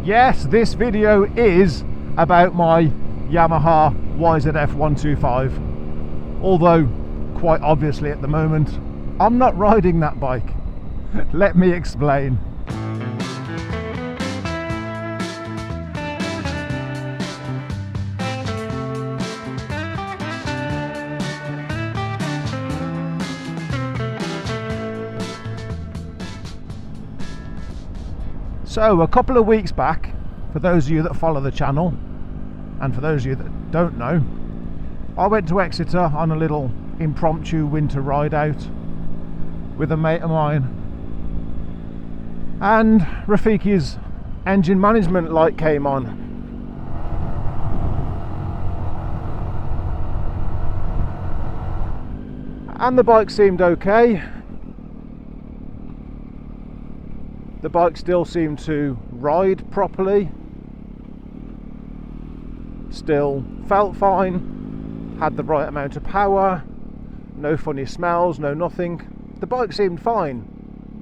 Yes, this video is about my Yamaha YZF R125, although quite obviously at the moment I'm not riding that bike. Let me explain. So a couple of weeks back, for those of you that follow the channel, and for those of you that don't know, I went to Exeter on a little impromptu winter ride out with a mate of mine, and Rafiki's engine management light came on. And the bike seemed okay. The bike still seemed to ride properly, still felt fine, had the right amount of power, no funny smells, no nothing. The bike seemed fine,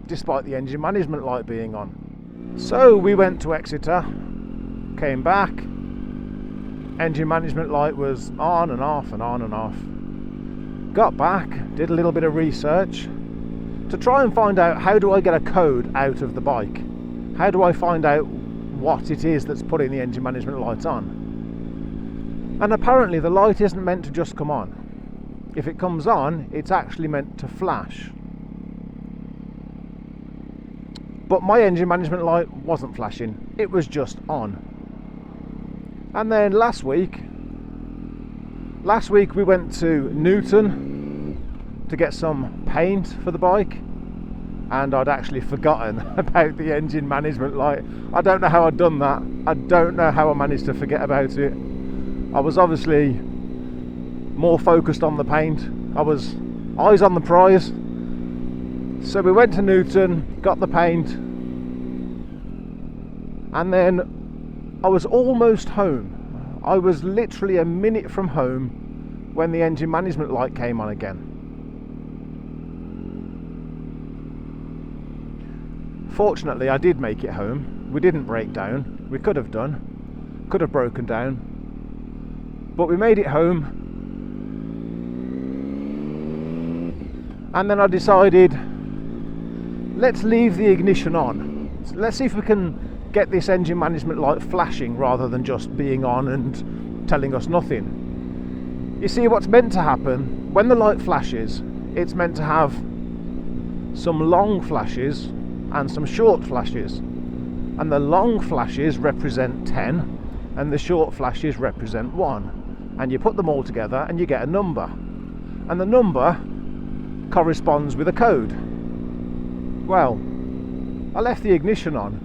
despite the engine management light being on. So we went to Exeter, came back, engine management light was on and off and on and off. Got back, did a little bit of research to try and find out, how do I get a code out of the bike? How do I find out what it is that's putting the engine management light on? And apparently the light isn't meant to just come on. If it comes on, it's actually meant to flash. But my engine management light wasn't flashing, it was just on. And then last week we went to Newton to get some paint for the bike, and I'd actually forgotten about the engine management light. I don't know how I'd done that. I don't know how I managed to forget about it. I was obviously more focused on the paint. I was eyes on the prize. So we went to Newton, got the paint, and then I was almost home. I was literally a minute from home when the engine management light came on again. Fortunately, I did make it home. We didn't break down. We could have done. Could have broken down. But we made it home. And then I decided, let's leave the ignition on. Let's see if we can get this engine management light flashing rather than just being on and telling us nothing. You see, what's meant to happen, when the light flashes, it's meant to have some long flashes and some short flashes, and the long flashes represent 10 and the short flashes represent 1, and you put them all together and you get a number, and the number corresponds with a code. Well, I left the ignition on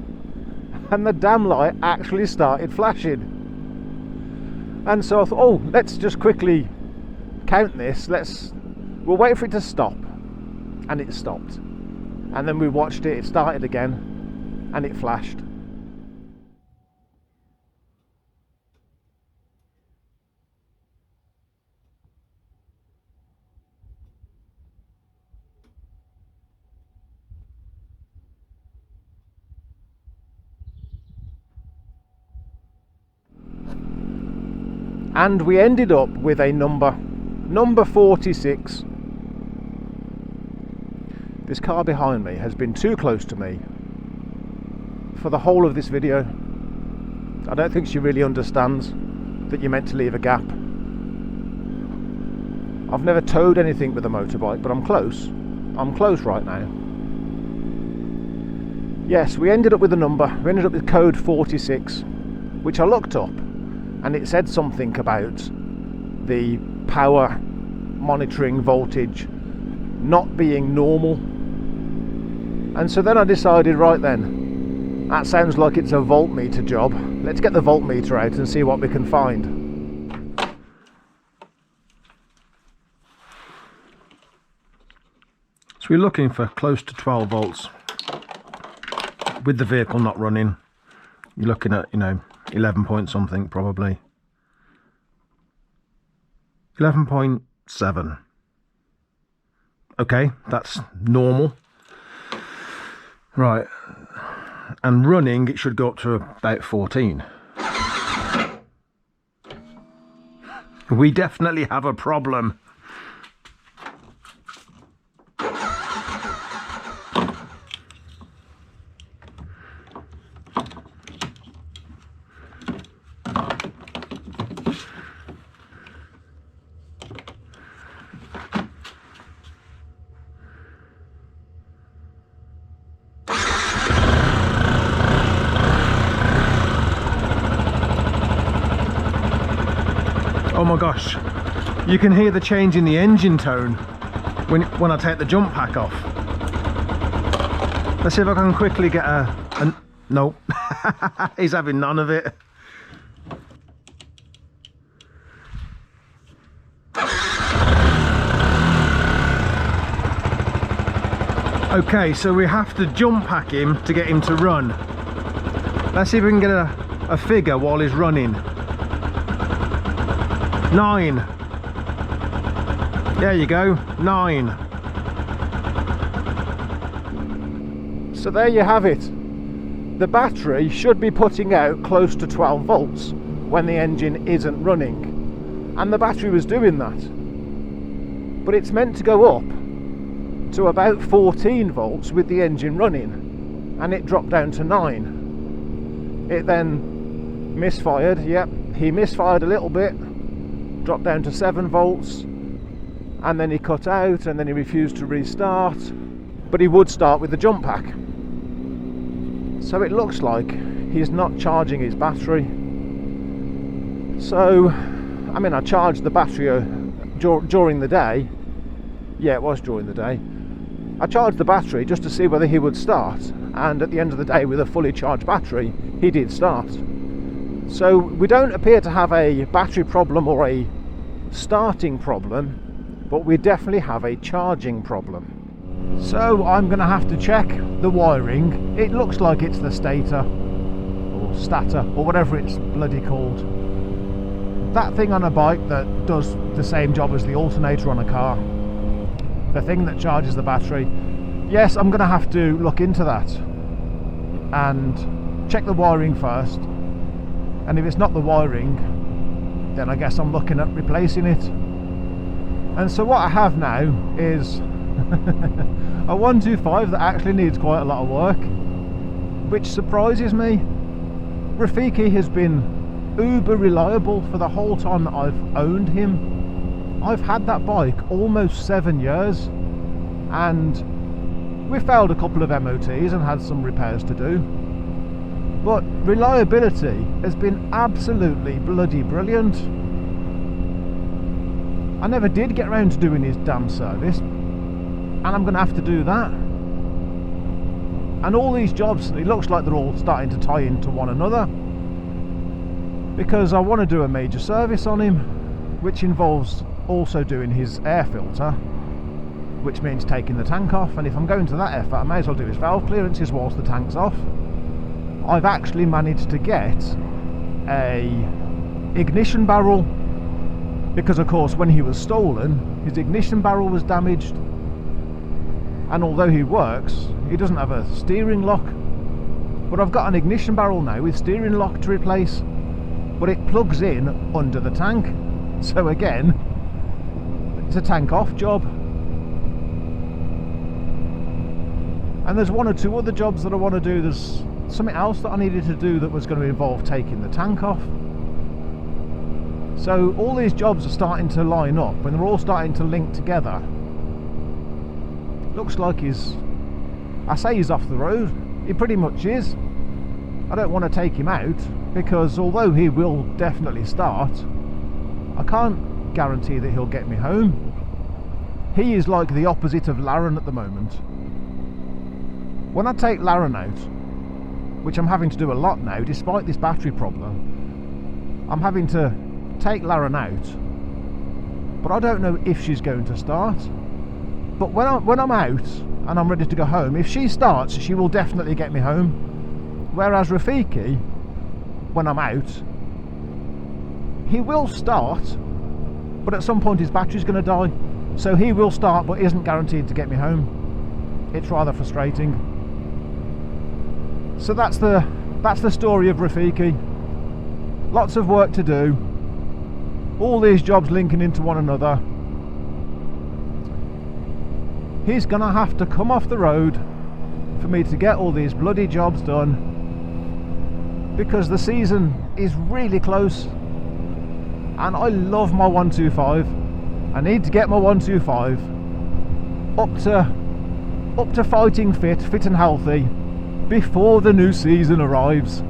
and the damn light actually started flashing, and so I thought, oh, let's just quickly count this, we'll wait for it to stop, and it stopped. And then we watched it, it started again, and it flashed. And we ended up with a number 46. This car behind me has been too close to me for the whole of this video. I don't think she really understands that you're meant to leave a gap. I've never towed anything with a motorbike, but I'm close. I'm close right now. Yes, we ended up with a number. We ended up with code 46, which I looked up, and it said something about the power monitoring voltage not being normal. And so then I decided, right then, that sounds like it's a voltmeter job. Let's get the voltmeter out and see what we can find. So we're looking for close to 12 volts. With the vehicle not running, you're looking at, 11 point something probably. 11.7. Okay, that's normal. Right, and running it should go up to about 14. We definitely have a problem. Oh my gosh, you can hear the change in the engine tone when I take the jump pack off. Let's see if I can quickly get a nope. He's having none of it. Okay, so we have to jump pack him to get him to run. Let's see if we can get a figure while he's running. 9. There you go, 9. So there you have it. The battery should be putting out close to 12 volts when the engine isn't running. And the battery was doing that. But it's meant to go up to about 14 volts with the engine running. And it dropped down to 9. It then misfired. Yep, he misfired a little bit. Dropped down to 7 volts, and then he cut out, and then he refused to restart, but he would start with the jump pack. So it looks like he's not charging his battery. So I mean, I charged the battery during the day. Yeah, it was during the day. I charged the battery just to see whether he would start, and at the end of the day, with a fully charged battery, he did start. So we don't appear to have a battery problem or a starting problem, but we definitely have a charging problem. So I'm going to have to check the wiring. It looks like it's the stator or stator or whatever it's bloody called. That thing on a bike that does the same job as the alternator on a car. The thing that charges the battery. Yes, I'm going to have to look into that and check the wiring first. And if it's not the wiring, then I guess I'm looking at replacing it. And so what I have now is a 125 that actually needs quite a lot of work, which surprises me. Rafiki has been uber reliable for the whole time that I've owned him. I've had that bike almost 7 years, and we failed a couple of MOTs and had some repairs to do. But reliability has been absolutely bloody brilliant. I never did get around to doing his damn service, and I'm going to have to do that. And all these jobs, it looks like they're all starting to tie into one another, because I want to do a major service on him, which involves also doing his air filter, which means taking the tank off. And if I'm going to that effort, I may as well do his valve clearances whilst the tank's off. I've actually managed to get a ignition barrel, because of course when he was stolen his ignition barrel was damaged, and although he works, he doesn't have a steering lock. But I've got an ignition barrel now with steering lock to replace, but it plugs in under the tank, so again it's a tank off job. And there's one or two other jobs that I want to do. There's something else that I needed to do that was going to involve taking the tank off. So all these jobs are starting to line up, and they're all starting to link together. Looks like I say he's off the road. He pretty much is. I don't want to take him out, because although he will definitely start, I can't guarantee that he'll get me home. He is like the opposite of Laren at the moment. When I take Laren out, which I'm having to do a lot now despite this battery problem, I'm having to take Laren out, but I don't know if she's going to start. But when I'm out and I'm ready to go home, if she starts, she will definitely get me home. Whereas Rafiki, when I'm out, he will start, but at some point his battery's going to die, so he will start but isn't guaranteed to get me home. It's rather frustrating. So that's the story of Rafiki. Lots of work to do, all these jobs linking into one another. He's gonna have to come off the road for me to get all these bloody jobs done, because the season is really close and I love my 125. I need to get my 125 up to fighting fit and healthy before the new season arrives.